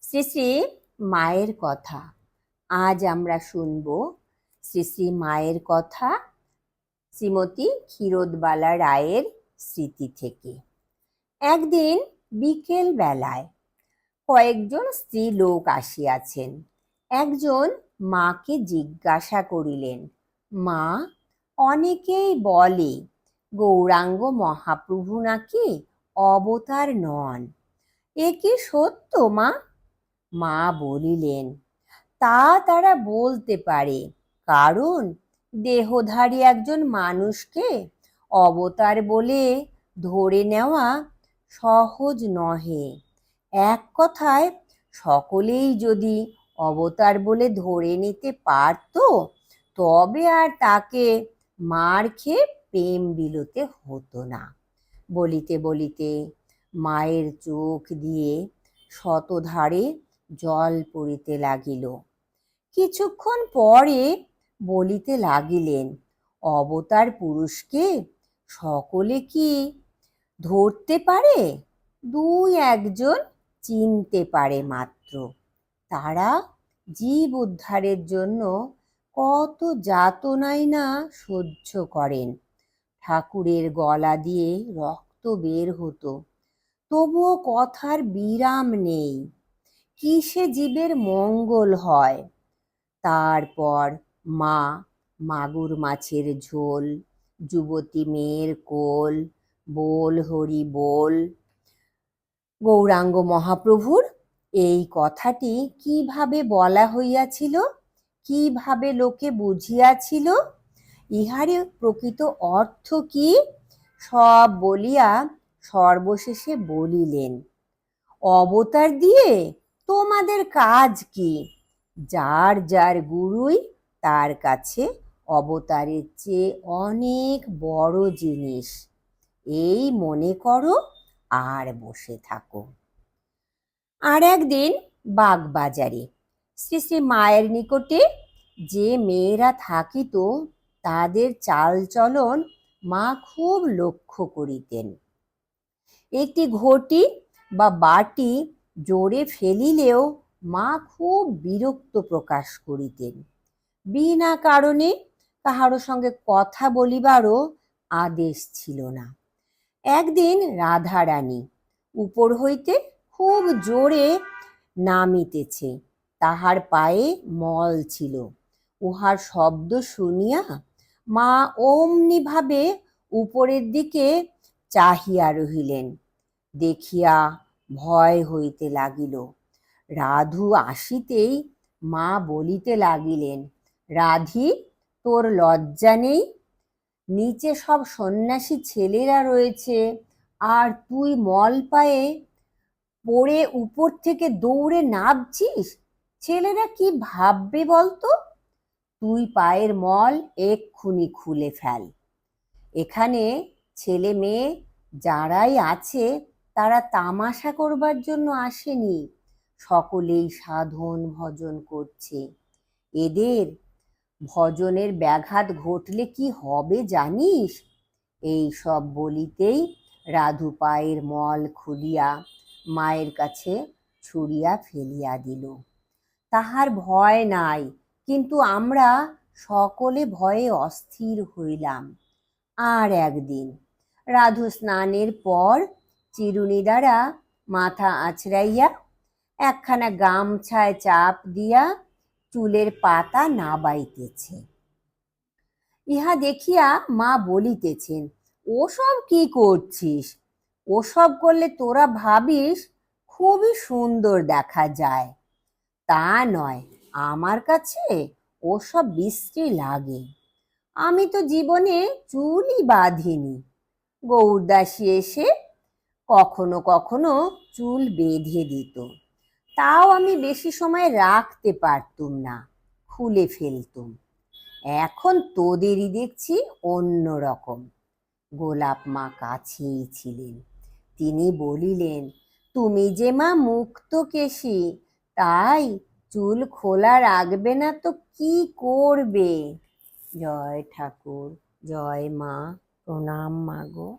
শ্রী শ্রী মায়ের কথা। আজ আমরা শুনব শ্রী শ্রী মায়ের কথা শ্রীমতী ক্ষীরোদবালা রায়ের স্মৃতি থেকে। একদিন বিকেল বেলায় কয়েকজন স্ত্রী লোক আসিয়াছেন। একজন মাকে জিজ্ঞাসা করিলেন, মা, অনেকেই বলে গৌরাঙ্গ মহাপ্রভু নাকি অবতার নন, এ কি সত্য মা? মা বলিলেন, তা তারা বলতে পারে, কারণ দেহধারী একজন মানুষকে অবতার বলে ধরে নেওয়া সহজ নহে। এক কথায় সকলেই যদি অবতার বলে ধরে নিতে পারত, তবে আর তাকে মার খেয়ে প্রেম বিলোতে হতো না। বলিতে বলিতে মায়ের চোখ দিয়ে শতধারে জল পড়িতে লাগিল। কিছুক্ষণ পরে বলিতে লাগিলেন, অবতার পুরুষকে সকলে কি ধরতে পারে? দুই একজন চিনতে পারে মাত্র। তারা জীব উদ্ধারের জন্য কত যাতনাই না সহ্য করেন। ঠাকুরের গলা দিয়ে রক্ত বের হতো, তবুও কথার বিরাম নেই। কিসে জীবের মঙ্গল হয়? তারপর মা মাগুর মাছের ঝোল, যুবতী মেয়ের কোল, বল হরি বল। গৌরাঙ্গ মহাপ্রভুর এই কথাটি কিভাবে বলা হইয়াছিল, কিভাবে লোকে বুঝিয়াছিল, ইহার প্রকৃত অর্থ কি, সব বলিয়া সর্বশেষে বলিলেন, অবতার দিয়ে তোমাদের কাজ কি? যার যার গুরুই তার কাছে অবতারের চেয়ে অনেক বড় জিনিস, এই মনে করো আর বসে থাকো। আর একদিন বাগবাজারে শ্রী শ্রী মায়ের নিকটে যে মেয়েরা থাকিত, তাদের চালচলন মা খুব লক্ষ্য করিতেন। একটি ঘটি বা বাটি জোরে ফেলিলেও মা খুব বিরক্ত প্রকাশ করিতেন। বিনা কারণে কাহারো সঙ্গে কথা বলিবারও আদেশ ছিল না। একদিন রাধারানী উপর হইতে খুব জোরে নামিতেছে, তাহার পায়ে মল ছিল। উহার শব্দ শুনিয়া মা অমনি ভাবে উপরের দিকে চাহিয়া রহিলেন। দেখিয়া ভয় হইতে লাগিল। রাধু আসিতেই মা বলিতে লাগিলেন, রাধি, তোর লজ্জা নেই? নিচে সব সন্ন্যাসী ছেলেরা রয়েছে, আর তুই মল পায়ে পড়ে উপর থেকে দৌড়ে নামছিস। ছেলেরা কি ভাববে বলতো? তুই পায়ের মল এক্ষুনি খুলে ফেল। এখানে ছেলে মেয়ে যারাই আছে, তারা তামাশা করবার জন্য আসেনি, সকলেই সাধন ভজন করছে। এদের ভজনের ব্যাঘাত ঘটলে কি হবে জানিস? এই সব বলিতেই রাধু পায়ের মল খুলিয়া মায়ের কাছে ছুঁড়িয়া ফেলিয়া দিল। তাহার ভয় নাই, কিন্তু আমরা সকলে ভয়ে অস্থির হইলাম। আর একদিন রাধু স্নানের পর চিরুনি দ্বারা মাথা আছড়াইয়া একখানা গামছায় চাপ দিয়া চুলের পাতা নাবাইতেছে। ইহা দেখিয়া মা বলিতেছেন, ওসব কি করছিস? ওসব করলে তোরা ভাবিস খুবই সুন্দর দেখা যায়। তা নয়, আমার কাছে ওসব বিশ্রী লাগে। আমি তো জীবনে চুলই বাঁধিনি। গৌরদাসী এসে কখনো কখনো চুল বেঁধে দিত, তাও আমি বেশি সময় রাখতে পারতুম না, খুলে ফেলতুম। এখন তোদেরই দেখছি অন্য রকম। গোলাপ মা কাছেই ছিলেন। তিনি বলিলেন, তুমি যে মা মুক্তকেশী, তাই চুল খোলা রাখবে না তো কি করবে? জয় ঠাকুর, জয় মা, প্রণাম মা গো।